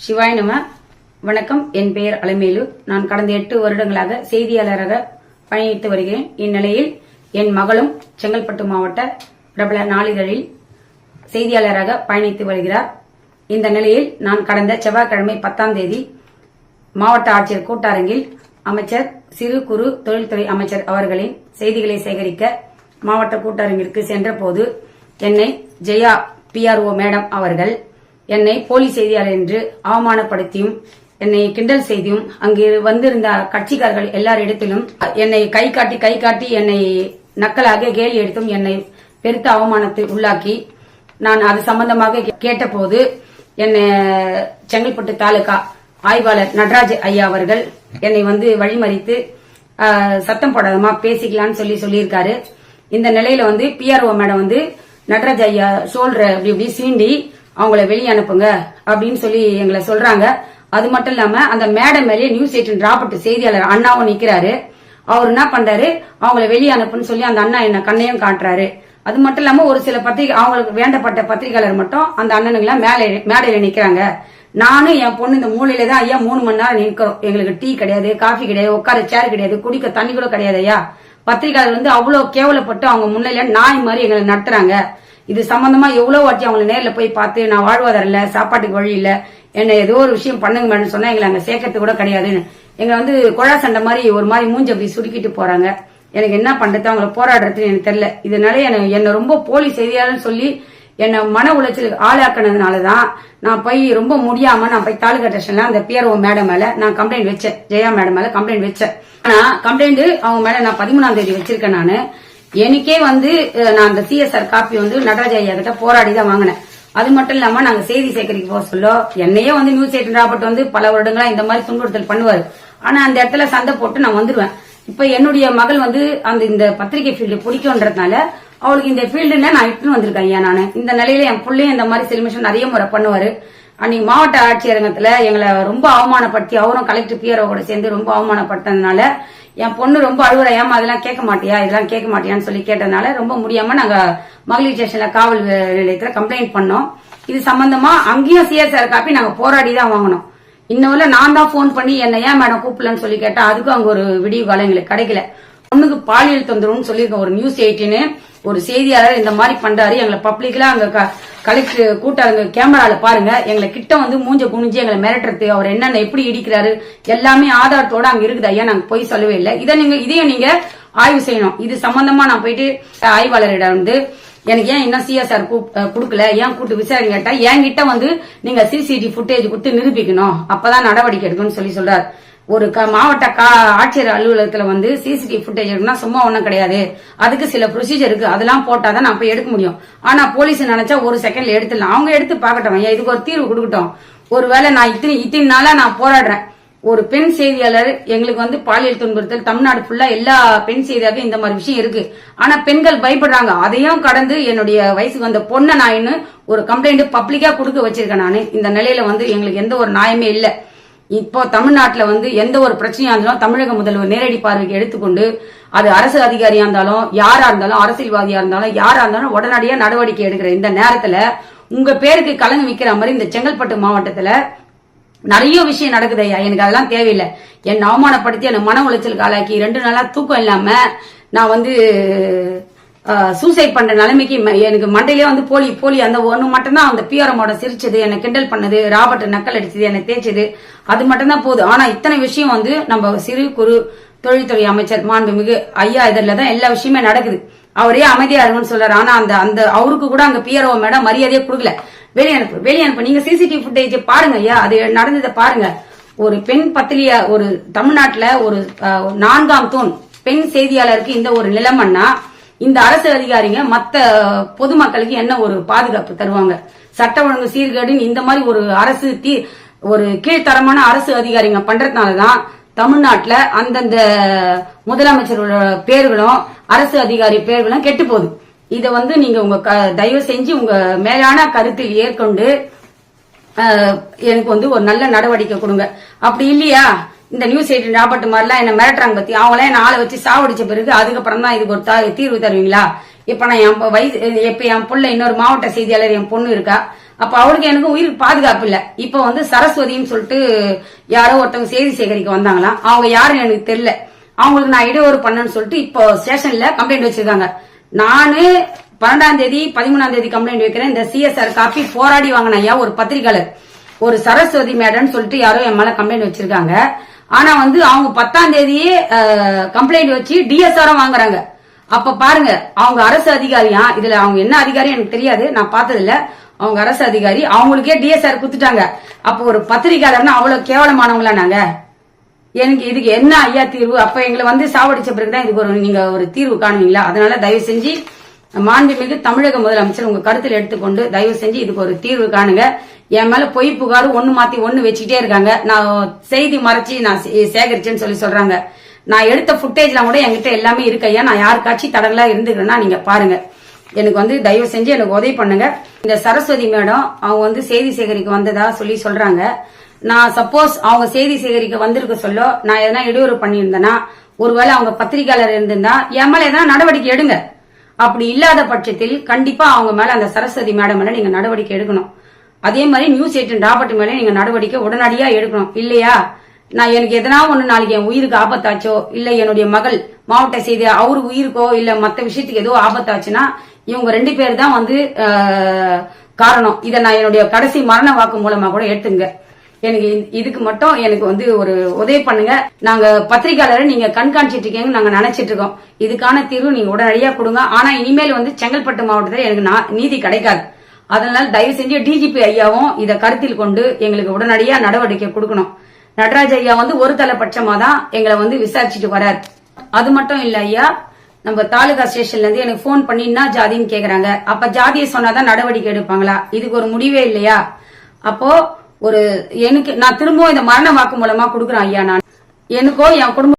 சிவாய் நம. வணக்கம். என் பெயர் அலமேலு. நான் கடந்த 8 வருடங்களாக செய்தியாளராக பயணித்து வருகிறேன். இந்நிலையில் என் மகளும் செங்கல்பட்டு மாவட்ட பிரபல நாளிதழில் செய்தியாளராக பயணித்து வருகிறார். இந்த நிலையில் நான் கடந்த செவ்வாய்க்கிழமை 10ஆம் தேதி மாவட்ட ஆட்சியர் கூட்டரங்கில் அமைச்சர் சிறு குறு தொழில்துறை அமைச்சர் அவர்களின் செய்திகளை சேகரிக்க மாவட்ட கூட்டரங்கிற்கு சென்ற போது என்னை ஜெயா PRO மேடம் அவர்கள் என்னை போலி செய்தியாளர் என்று அவமானப்படுத்தியும் என்னை கிண்டல் செய்தியும் அங்கு வந்திருந்த கட்சிக்காரர்கள் எல்லாரிடத்திலும் என்னை கை காட்டி என்னை நக்கலாக கேலி எடுத்தும் என்னை பெருத்த அவமானத்தை உள்ளாக்கி நான் அது சம்பந்தமாக கேட்டபோது என்னை செங்கல்பட்டு தாலுகா ஆய்வாளர் நடராஜ் ஐயா அவர்கள் என்னை வழிமறித்து சத்தம் போடாதமா பேசிக்கலான்னு சொல்லியிருக்காரு. இந்த நிலையில PRO மேடம் நடராஜ் ஐயா ஷோல்டர் இப்படி சீண்டி அவங்கள வெளியே அனுப்புங்க அப்படின்னு சொல்லி எங்களை சொல்றாங்க. அது மட்டும் இல்லாம அந்த மேடம் மேலேயே நியூஸ் 18 ராபர்ட் செய்தியாளர் அண்ணாவும் நிக்கிறாரு. அவர் என்ன பண்றாரு, அவங்களை வெளியே அனுப்புன்னு சொல்லி அந்த அண்ணா என்ன கண்ணையும் காட்டுறாரு. அது மட்டும் இல்லாம ஒரு சில பத்திரிகை அவங்களுக்கு வேண்டப்பட்ட பத்திரிகையாளர் மட்டும் அந்த அண்ணனுங்களா மேடையில நிக்கிறாங்க. நானும் என் பொண்ணு இந்த மூலையில தான் ஐயா 3 மணி நேரம் நிற்கிறோம். எங்களுக்கு டீ கிடையாது, காஃபி கிடையாது, உட்கார சேர் கிடையாது, குடிக்க தண்ணி கூட கிடையாது ஐயா. பத்திரிகையாளர் அவ்வளவு கேவலப்பட்டு அவங்க முன்னிலையில நாய் மாதிரி எங்களை நடத்துறாங்க. இது சம்பந்தமா எவ்வளவு வாட்டி அவங்களை நேர்ல போய் பார்த்து நான் வாழ்வாதாரம் இல்ல, சாப்பாட்டுக்கு வழி இல்ல, என்ன ஏதோ ஒரு விஷயம் பண்ணுங்க மேடம் சொன்னா எங்களை அங்க சேர்க்கறது கூட கிடையாதுன்னு எங்களை குழா சண்டை மாதிரி ஒரு மாதிரி மூஞ்சி அப்படி சுருக்கிட்டு போறாங்க. எனக்கு என்ன பண்றது, அவங்களை போராடுறதுன்னு எனக்கு தெரியல. இதனால என்ன ரொம்ப போலி செய்தியாளர்னு சொல்லி என்ன மன உளைச்சலுக்கு ஆளாக்குனதுனாலதான் நான் போய் ரொம்ப முடியாம நான் போய் தாலுகா ஸ்டேஷன்ல அந்த PRO மேடம் மேல நான் கம்ப்ளைண்ட் வச்சேன். ஜெயா மேடம் மேல கம்ப்ளைண்ட் வச்சேன். ஆனா கம்ப்ளைண்ட் அவங்க மேல நான் 13ஆம் தேதி வச்சிருக்கேன். நானு எனக்கே நான் அந்த CSR காப்பி நடராஜ ஐயா கிட்ட போராடிதான் வாங்கினேன். அது மட்டும் இல்லாம நாங்க செய்தி சேகரிக்க போக சொல்ல என்னையே நியூஸ் 18 ராபர்ட் பல வருடங்களா இந்த மாதிரி துன்புறுத்தல் பண்ணுவாரு. ஆனா அந்த இடத்துல சண்டை போட்டு நான் வந்துருவேன். இப்ப என்னுடைய மகள் இந்த பத்திரிகை ஃபீல்டு பிடிக்கும்ன்றதுனால அவளுக்கு இந்த ஃபீல்டுல நான் இட்டுன்னு வந்திருக்கேன் ஐயா. நானு இந்த நிலையில என் பிள்ளையும் இந்த மாதிரி செலிமிஷன் நிறைய முறை பண்ணுவாரு. அன்னைக்கு மாவட்ட ஆட்சியரங்கத்துல எங்களை ரொம்ப அவமானப்படுத்தி அவரும் கலெக்டர் PRO கூட சேர்ந்து ரொம்ப அவமானப்படுத்ததுனால என் பொண்ணு ரொம்ப அழுவுற, ஏமா அதெல்லாம் கேட்க மாட்டியா, இதெல்லாம் கேட்க மாட்டியான்னு சொல்லி கேட்டதுனால ரொம்ப முடியாம நாங்க மகளிர் ஸ்டேஷன்ல காவல் நிலையத்துல கம்ப்ளைண்ட் பண்ணோம். இது சம்பந்தமா அங்கேயும் CSR காப்பி நாங்க போராடி தான் வாங்கணும். இன்னொரு நான் தான் போன் பண்ணி என்ன ஏன் மேடம் கூப்பிடலன்னு சொல்லி கேட்டா அதுக்கும் அங்க ஒரு விடிவு காலம் எங்களுக்கு கிடைக்கல. பொண்ணுக்கு பாலியல் தொந்தரவுன்னு சொல்லியிருக்கோம். ஒரு நியூஸ் 18 ஒரு செய்தியாளர் இந்த மாதிரி பண்றாரு. எங்களை பப்ளிக்ல அங்க கலெக்டர் கூட்டாங்க கேமரால பாருங்க. எங்களை கிட்ட மூஞ்ச குனிஞ்சு எங்களை மிரட்டுறது, அவர் என்னென்ன எப்படி இடிக்கிறாரு எல்லாமே ஆதாரத்தோட அங்க இருக்குது ஐயா. நாங்க போய் சொல்லவே இல்லை. இதையும் நீங்க ஆய்வு செய்யணும். இது சம்பந்தமா நான் போயிட்டு ஆய்வாளரிடம் எனக்கு ஏன் இன்னும் CSR குடுக்கல, ஏன் கூட்டு விசாரணை கேட்டா என்கிட்ட நீங்க CCTV ஃபுட்டேஜ் கொடுத்து நிரூபிக்கணும், அப்பதான் நடவடிக்கை எடுக்கணும்னு சொல்றாரு. ஒரு மாவட்ட ஆட்சியர் அலுவலகத்துல CCTV ஃபுட்டேஜ் எடுக்கணும் சும்மா ஒண்ணும் கிடையாது. அதுக்கு சில ப்ரொசீஜர் இருக்கு, அதெல்லாம் போட்டாதான் நான் போய் எடுக்க முடியும். ஆனா போலீஸ் நினைச்சா ஒரு செகண்ட்ல எடுத்துடலாம். அவங்க எடுத்து பாக்கட்டும், இதுக்கு ஒரு தீர்வு கொடுக்கட்டும். ஒருவேளை நான் இத்தனை நாளா நான் போராடுறேன். ஒரு பெண் செய்தியாளர் எங்களுக்கு பாலியல் துன்புறுத்தல் தமிழ்நாடு ஃபுல்லா எல்லா பெண் செய்தியாளருக்கும் இந்த மாதிரி விஷயம் இருக்கு. ஆனா பெண்கள் பயப்படுறாங்க. அதையும் கடந்து என்னுடைய வயசுக்கு வந்த பொண்ணை நான் ஒரு கம்ப்ளைண்ட் பப்ளிக்கா கொடுக்க வச்சிருக்கேன். நானு இந்த நிலையில எங்களுக்கு எந்த ஒரு நியாயமே இல்ல. இப்போ தமிழ்நாட்டுல எந்த ஒரு பிரச்சனையா இருந்தாலும் தமிழக முதல்வர் நேரடி பார்வைக்கு எடுத்துக்கொண்டு அது அரசு அதிகாரியா இருந்தாலும் யாரா இருந்தாலும் அரசியல்வாதியா இருந்தாலும் யாரா இருந்தாலும் உடனடியா நடவடிக்கை எடுக்கிற இந்த நேரத்துல உங்க பேருக்கு கலந்து விக்கிற மாதிரி இந்த செங்கல்பட்டு மாவட்டத்துல நிறைய விஷயம் நடக்குது ஐயா. எனக்கு அதெல்லாம் தேவையில்லை. என்னை அவமானப்படுத்தி என்ன மன உளைச்சலுக்கு ஆளாக்கி 2 நாளா தூக்கம் இல்லாம நான் சூசைட் பண்ற நிலைமைக்கு எனக்கு மண்டையிலே போலி அந்த ஒண்ணு மட்டும்தான் அந்த PRO சிரிச்சது, என்னை கிண்டல் பண்ணது, ராபர்ட் நக்கல் அடிச்சது, என்னை தேய்ச்சது, அது மட்டும்தான் போகுது. ஆனா இத்தனை விஷயம் நம்ம சிறு குறு தொழில்துறை அமைச்சர் மாண்புமிகு ஐயா இதுலதான் எல்லா விஷயமே நடக்குது. அவரே அமைதியா இருக்குன்னு சொல்றாரு. ஆனா அந்த அவருக்கு கூட அங்க PRO மேடம் மரியாதையே கொடுக்கல. வெளியே அனுப்பு நீங்க CCTV ஃபுட்டேஜ் பாருங்க ஐயா, அது நடந்ததை பாருங்க. ஒரு பெண் பத்திரிகை ஒரு தமிழ்நாட்டுல ஒரு 4ஆம் தூண் பெண் செய்தியாளருக்கு இந்த ஒரு நிலைமைன்னா இந்த அரசு அதிகாரிங்க மத்த பொதுமக்களுக்கு என்ன ஒரு பாதுகாப்பு தருவாங்க? சட்ட ஒழுங்கு சீர்கேடுன்னு இந்த மாதிரி ஒரு ஒரு கீழ்த்தரமான அரசு அதிகாரிங்க பண்றதுனாலதான் தமிழ்நாட்டுல அந்தந்த முதலமைச்சரோட பேர்களும் அரசு அதிகாரி பேர்களும் கெட்டு போகுது. இத நீங்க உங்க தயவு செஞ்சு உங்க மேலான கருத்தில் ஏற்கொண்டு எனக்கு ஒரு நல்ல நடவடிக்கை கொடுங்க. அப்படி இல்லையா இந்த நியூஸ் 18 ராபர்ட் மாதிரிலாம் என்ன மிரட்டுறாங்க பத்தி அவங்களே என்ன ஆளை வச்சு சாவடிச்ச பிறகு அதுக்கப்புறம் தான் இதுக்கு ஒரு தீர்வு தருவீங்களா? இப்ப நான் என் பிள்ளை இன்னொரு மாவட்ட செய்தியாளர் என் பொண்ணு இருக்கா, அப்ப அவளுக்கு எனக்கு உயிருக்கு பாதுகாப்பு இல்ல. இப்ப வந்து சரஸ்வதின்னு சொல்லிட்டு யாரோ ஒருத்தவங்க செய்தி சேகரிக்க வந்தாங்களாம். அவங்க யாருன்னு எனக்கு தெரியல. அவங்களுக்கு நான் இடையூறு பண்ணேன்னு சொல்லிட்டு இப்போ ஸ்டேஷன்ல கம்ப்ளைண்ட் வச்சிருக்காங்க. நானு 12ஆம் தேதி 13ஆம் தேதி கம்ப்ளைண்ட் வைக்கிறேன். இந்த சிஎஸ்ஆர் காப்பி போராடி வாங்கின ஐயா ஒரு பத்திரிகையாளர், ஒரு சரஸ்வதி மேடம்னு சொல்லிட்டு யாரோ என் மேல கம்ப்ளைண்ட் வச்சிருக்காங்க. ஆனா வந்து அவங்க 10ஆம் தேதியே கம்ப்ளைண்ட் வச்சு டிஎஸ்ஆரும் வாங்குறாங்க. அப்ப பாருங்க, அவங்க அரசு அதிகாரியா, இதுல அவங்க என்ன அதிகாரி எனக்கு தெரியாது, நான் பார்த்தது இல்ல. அவங்க அரசு அதிகாரி, அவங்களுக்கே டிஎஸ்ஆர் குடுத்துட்டாங்க. அப்ப ஒரு பத்திரிகையாளர்னா அவ்வளவு கேவலமானவங்களா நாங்க? எனக்கு இதுக்கு என்ன ஐயா தீர்வு? அப்ப எங்களை வந்து சாவடிச்ச பிறகுதான் இதுக்கு நீங்க ஒரு தீர்வு காணுவீங்களா? அதனால தயவு செஞ்சு மாண்புமிகு தமிழக முதலமைச்சர் உங்க கருத்தில் எடுத்துக்கொண்டு தயவு செஞ்சு இதுக்கு ஒரு தீர்வு காணுங்க. என் மேல பொய் புகார் ஒண்ணு மாத்தி ஒண்ணு வச்சுக்கிட்டே இருக்காங்க. நான் செய்தி மறைச்சு நான் சேகரிச்சேன்னு சொல்லி சொல்றாங்க. நான் எடுத்த ஃபுட்டேஜ்லாம் கூட என்கிட்ட எல்லாமே இருக்கு ஐயா. நான் யாருக்காச்சும் தடங்களா இருந்துக்கிறேன்னா நீங்க பாருங்க. எனக்கு வந்து தயவு செஞ்சு எனக்கு உதவி பண்ணுங்க. இந்த சரஸ்வதி மேடம் அவங்க வந்து செய்தி சேகரிக்க வந்ததா சொல்லி சொல்றாங்க. நான் சப்போஸ் அவங்க செய்தி சேகரிக்க வந்திருக்க சொல்ல நான் எதனா இடையூறு பண்ணியிருந்தேன்னா, ஒருவேளை அவங்க பத்திரிகையாளர் இருந்திருந்தா என் மேல எதனா நடவடிக்கை எடுங்க. அப்படி இல்லாத பட்சத்தில் கண்டிப்பா அவங்க மேல, அந்த சரஸ்வதி மேடம் மேல நீங்க நடவடிக்கை எடுக்கணும். அதே மாதிரி நியூஸ் 18 ராபர்ட் மேல நீங்க நடவடிக்கை உடனடியா எடுக்கணும். இல்லையா நான் எனக்கு எதனா ஒண்ணு நாளைக்கு என் உயிருக்கு ஆபத்தாச்சோ, இல்ல என்னுடைய மகள் மாவட்ட செய்தி அவரு உயிருக்கோ இல்ல மத்த விஷயத்துக்கு ஏதோ ஆபத்தாச்சுன்னா இவங்க 2 பேர் தான் வந்து காரணம். இதை நான் என்னுடைய கடைசி மரண வாக்கு மூலமா கூட எடுத்துங்க. எனக்கு இதுக்கு மட்டும் எனக்கு வந்து ஒரு உதவி பண்ணுங்க. நாங்க பத்திரிகையாளரை நீங்க கண்காணிச்சிட்டு இருக்கீங்க, நாங்க நினைச்சிட்டு இருக்கோம். இதுக்கான தீர்வு நீங்க உடனடியா கொடுங்க. ஆனா இனிமேல் வந்து செங்கல்பட்டு மாவட்டத்தில் எனக்கு நீதி கிடைக்காது. அதனால தயவு செஞ்சு டிஜிபி ஐயாவும் இதை கருத்தில் கொண்டு எங்களுக்கு உடனடியா நடவடிக்கை கொடுக்கணும். நடராஜ் ஐயா வந்து ஒரு தலைபட்சமா தான் எங்களை வந்து விசாரிச்சுட்டு வராரு. அது மட்டும் இல்ல ஐயா, நம்ம தாலுகா ஸ்டேஷன்ல இருந்து எனக்கு போன் பண்ணி என்ன ஜாதின்னு கேக்குறாங்க. அப்ப ஜாதியை சொன்னாதான் நடவடிக்கை எடுப்பாங்களா? இதுக்கு ஒரு முடிவே இல்லையா? அப்போ எனக்கு நான் திரும்பவும் இந்த மரண வாக்கு மூலமா கொடுக்குறேன் ஐயா. நான் எனக்கோ என் குடும்ப